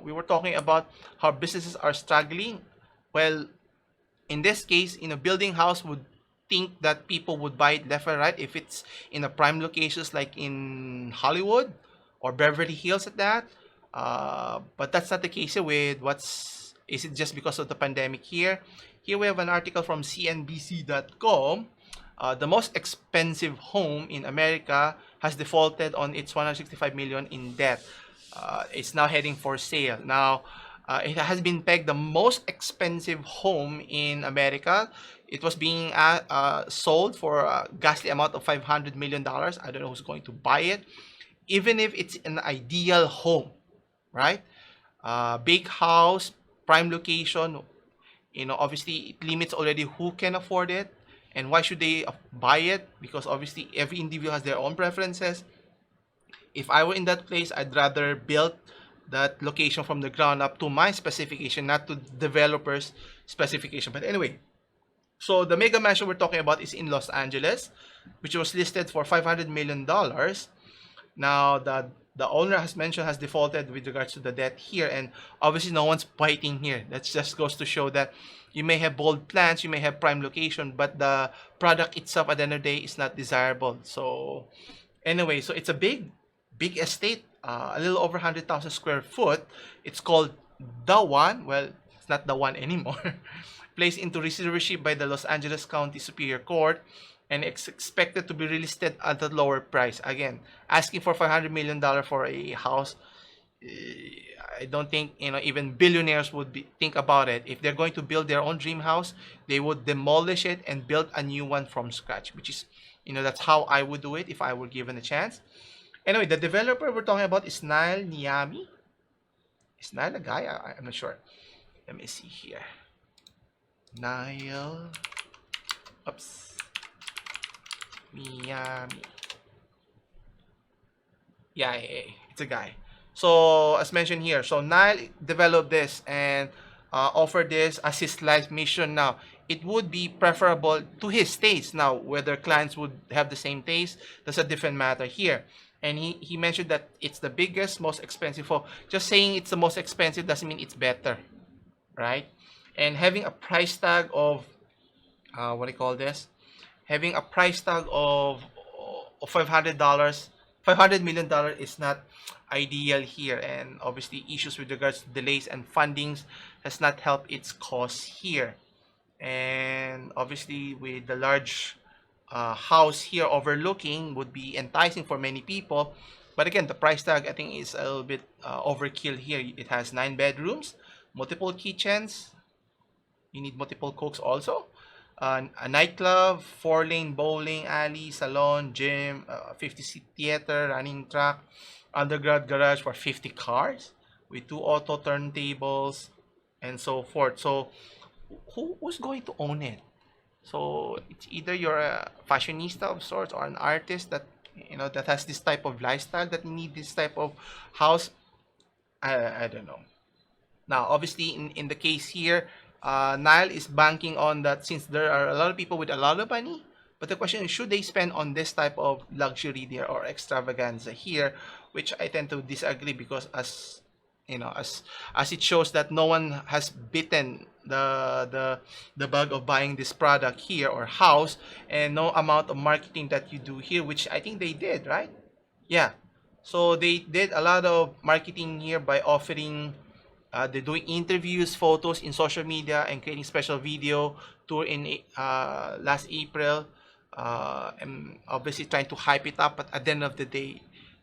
we were talking about how businesses are struggling. Well, in this case, building house would think that people would buy it left and right if it's in a prime locations like in Hollywood or Beverly Hills at that. But that's not the case here with what's is it just because of the pandemic here? Here we have an article from CNBC.com. The most expensive home in America has defaulted on its 165 million in debt. It's now heading for sale. Now, it has been pegged the most expensive home in America. It was being sold for a ghastly amount of $500 million. I don't know who's going to buy it. Even if it's an ideal home, right? Big house, prime location, obviously it limits already who can afford it. And why should they buy it? Because obviously every individual has their own preferences. If I were in that place, I'd rather build that location from the ground up to my specification, not to developers' specification. But anyway, so the mega mansion we're talking about is in Los Angeles, which was listed for $500 million. Now, the owner has defaulted with regards to the debt here, and obviously no one's biting here. That just goes to show that you may have bold plans, you may have prime location, but the product itself at the end of the day is not desirable. So anyway, so it's a big estate, a little over 100,000 square foot. It's called The One. Well, it's not The One anymore. Placed into receivership by the Los Angeles County Superior Court, and it's expected to be relisted at a lower price. Again, asking for $500 million for a house, I don't think even billionaires would think about it. If they're going to build their own dream house, they would demolish it and build a new one from scratch, which is that's how I would do it if I were given a chance. Anyway, the developer we're talking about is Niall Niami. Is Niall a guy? I'm not sure. Let me see here. Niall. Oops. Miami. Yeah, it's a guy. So as mentioned here, so Niall developed this and offered this as his life mission. Now, it would be preferable to his taste. Now, whether clients would have the same taste, that's a different matter here. And he mentioned that it's the biggest, most expensive. For just saying it's the most expensive doesn't mean it's better, right? And having a price tag of what do you call this? Having a price tag of $500 million is not ideal here, and obviously issues with regards to delays and fundings has not helped its cause here. And obviously with the large house here overlooking would be enticing for many people, but again the price tag I think is a little bit overkill here. It has 9 bedrooms, multiple kitchens, you need multiple cooks also, a nightclub, 4-lane bowling alley, salon, gym, 50-seat theater, running track, underground garage for 50 cars with 2 auto turntables and so forth. So who's going to own it? So it's either you're a fashionista of sorts or an artist that that has this type of lifestyle that need this type of house. I don't know. Now, obviously, in the case here, Niall is banking on that since there are a lot of people with a lot of money. But the question is, should they spend on this type of luxury there or extravaganza here? Which I tend to disagree, because as it shows that no one has bitten the bug of buying this product here or house, and no amount of marketing that you do here, which I think they did, right? Yeah. So they did a lot of marketing here by offering they're doing interviews, photos in social media, and creating special video tour in last April, and obviously trying to hype it up. But at the end of the day,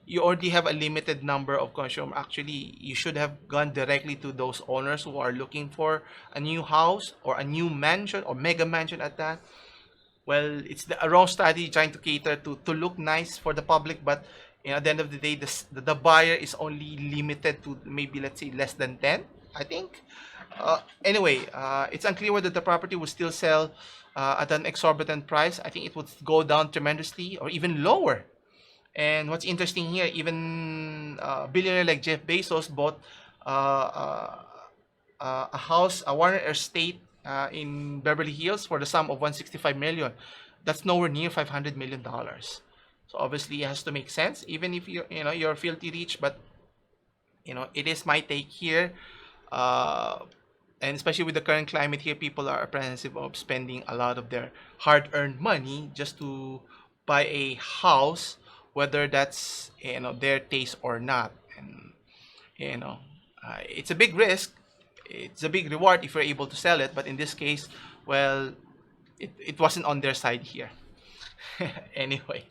you already have a limited number of consumers. Actually, you should have gone directly to those owners who are looking for a new house or a new mansion or mega mansion at that. Well, it's the wrong strategy trying to cater to look nice for the public, but at the end of the day, the buyer is only limited to maybe, let's say, less than 10, I think. Anyway, it's unclear whether the property will still sell at an exorbitant price. I think it would go down tremendously or even lower. And what's interesting here, even a billionaire like Jeff Bezos bought a house, a Warner Estate in Beverly Hills for the sum of 165 million. That's nowhere near $500 million. So obviously it has to make sense, even if you're filthy rich. But it is my take here. uh, and especially with the current climate here, people are apprehensive of spending a lot of their hard-earned money just to buy a house, whether that's their taste or not. And you know it's a big risk, it's a big reward if you're able to sell it, but in this case, well, it wasn't on their side here. Anyway,